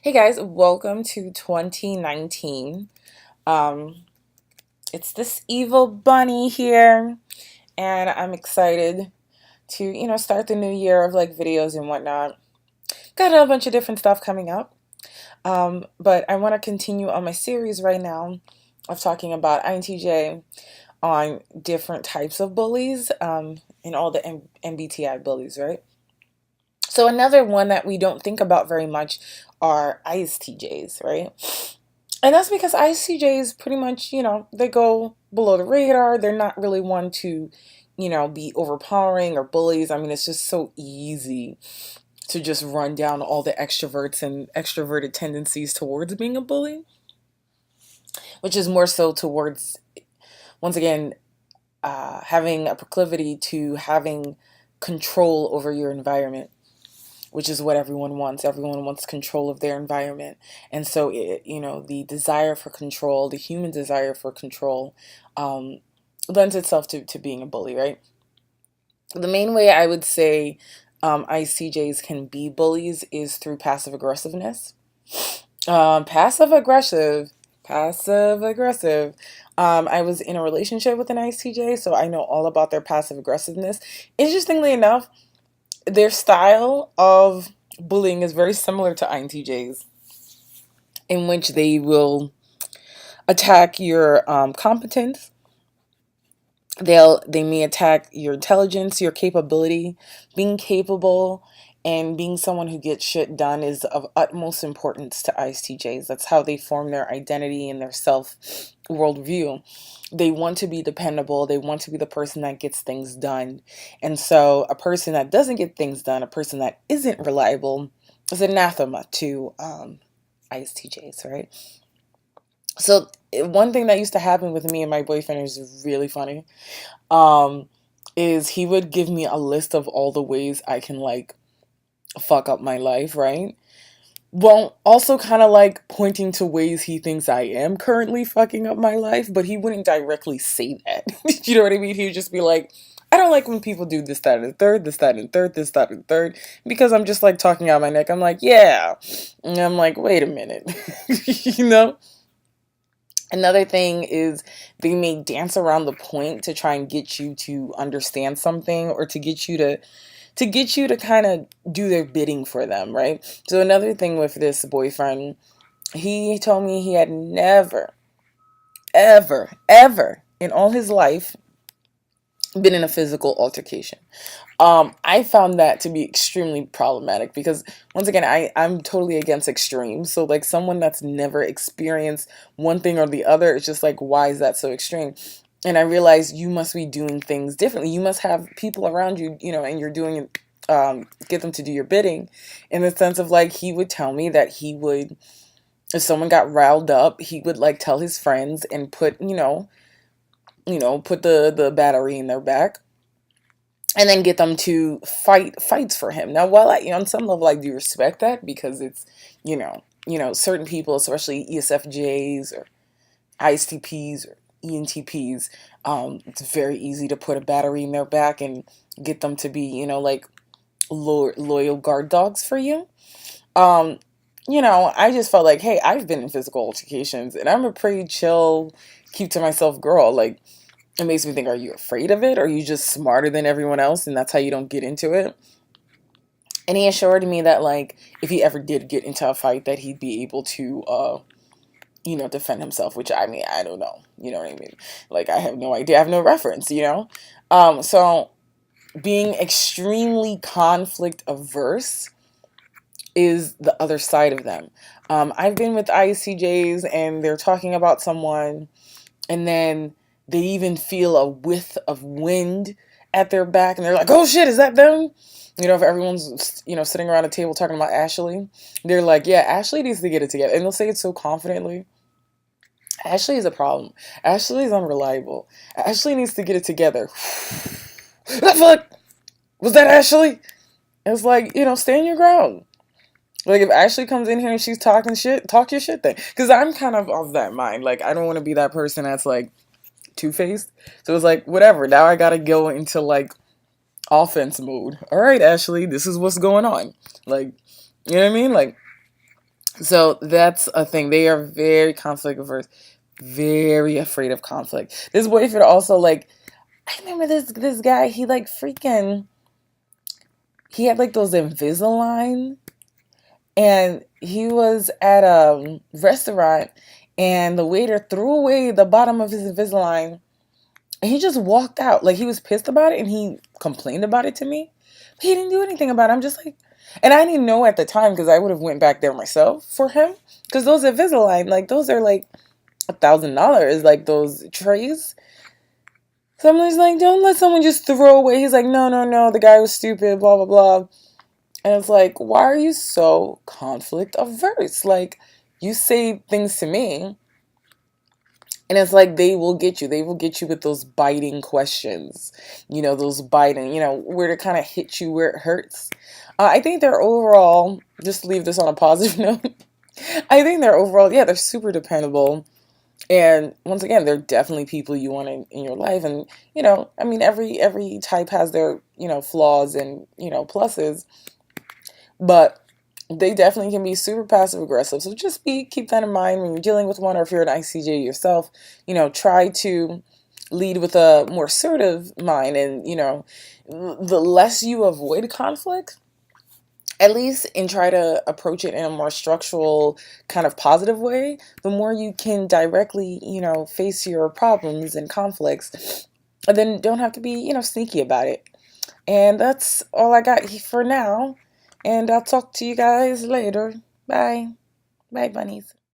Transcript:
Hey guys, welcome to 2019. Um, it's this evil bunny here, and I'm excited to, start the new year of like videos and whatnot. Got a bunch of different stuff coming up. But I want to continue on my series right now of talking about INTJ on different types of bullies, and all the MBTI bullies, right? So another one that we don't think about very much are ISTJs, right? And that's because ICJs pretty much, they go below the radar. They're not really one to, be overpowering or bullies. I mean, it's just so easy to just run down all the extroverts and extroverted tendencies towards being a bully, which is more so towards, once again, having a proclivity to having control over your environment, which is what everyone wants. Everyone wants control of their environment. And so, the desire for control, the human desire for control, lends itself to being a bully, right? The main way I would say ICJs can be bullies is through passive aggressiveness. Passive aggressive, passive aggressive. I was in a relationship with an ICJ, so I know all about their passive aggressiveness. Interestingly enough, their style of bullying is very similar to INTJs, in which they will attack your competence. They may attack your intelligence, your capability, being capable, and being someone who gets shit done is of utmost importance to ISTJs. That's how they form their identity and their self worldview. They want to be dependable. They want to be the person that gets things done. And so a person that doesn't get things done, a person that isn't reliable, is anathema to ISTJs, right? So one thing that used to happen with me and my boyfriend is really funny. Um, is he would give me a list of all the ways I can like fuck up my life, right? Well, also kind of like pointing to ways he thinks I am currently fucking up my life, but he wouldn't directly say that. You know what I mean? He would just be like, I don't like when people do this, that, and the third, this, that, and third, this, that, and third, because I'm just like talking out my neck. I'm like, yeah. And I'm like, wait a minute. you know? Another thing is they may dance around the point to try and get you to understand something or to get you to kind of do their bidding for them, right? So another thing with this boyfriend, he told me he had never, ever, ever in all his life been in a physical altercation. I found that to be extremely problematic because once again, I'm totally against extremes. So like someone that's never experienced one thing or the other, it's just like, why is that so extreme? And I realized you must be doing things differently. You must have people around you, and you're doing get them to do your bidding, in the sense of like he would tell me that he would, if someone got riled up, he would like tell his friends and put put the battery in their back and then get them to fights for him. Now, while on some level I do respect that because it's certain people, especially ESFJs or ISTPs or ENTPs, it's very easy to put a battery in their back and get them to be like loyal guard dogs for you. Um, I just felt like, hey, I've been in physical altercations and I'm a pretty chill, keep to myself girl. Like, it makes me think, are you afraid of it? Or are you just smarter than everyone else and that's how you don't get into it? And he assured me that, like, if he ever did get into a fight, that he'd be able to, defend himself, which I mean, I don't know. You know what I mean? Like, I have no idea. I have no reference. So being extremely conflict averse is the other side of them. I've been with ICJs and they're talking about someone and then they even feel a whiff of wind at their back and they're like, oh shit, is that them? If everyone's, sitting around a table talking about Ashley, they're like, yeah, Ashley needs to get it together. And they'll say it so confidently. Ashley is a problem. Ashley is unreliable. Ashley needs to get it together. The fuck? Was that Ashley? It's like, stand your ground. Like, if Ashley comes in here and she's talking shit, talk your shit then. Because I'm kind of that mind. Like, I don't want to be that person that's, like, two-faced. So it's like, whatever. Now I gotta go into, like, offense mode. All right, Ashley, this is what's going on. Like, you know what I mean? Like, So that's a thing. They are very conflict averse, very afraid of conflict. This boyfriend also, like, I remember this guy, he like freaking, he had like those Invisalign, and he was at a restaurant, and the waiter threw away the bottom of his Invisalign, and he just walked out. Like, he was pissed about it, and he complained about it to me. He didn't do anything about it. I'm just like, and I didn't know at the time, because I would have went back there myself for him, because those Invisalign, like, those are like $1,000, like those trays. So I'm just like, don't let someone just throw away. He's like, no, no, no, the guy was stupid, blah, blah, blah. And it's like, why are you so conflict averse? Like, you say things to me, and it's like they will get you. They will get you with those biting questions. Those biting, where to kind of hit you where it hurts. I think they're overall, just to leave this on a positive note, I think they're overall, yeah, they're super dependable. And once again, they're definitely people you want in your life. And, I mean, every type has their, flaws and, pluses. But they definitely can be super passive aggressive. So just keep that in mind when you're dealing with one, or if you're an ICJ yourself, try to lead with a more assertive mind. And, the less you avoid conflict, at least, and try to approach it in a more structural, kind of positive way, the more you can directly, face your problems and conflicts, and then don't have to be, sneaky about it. And that's all I got for now. And I'll talk to you guys later. Bye. Bye, bunnies.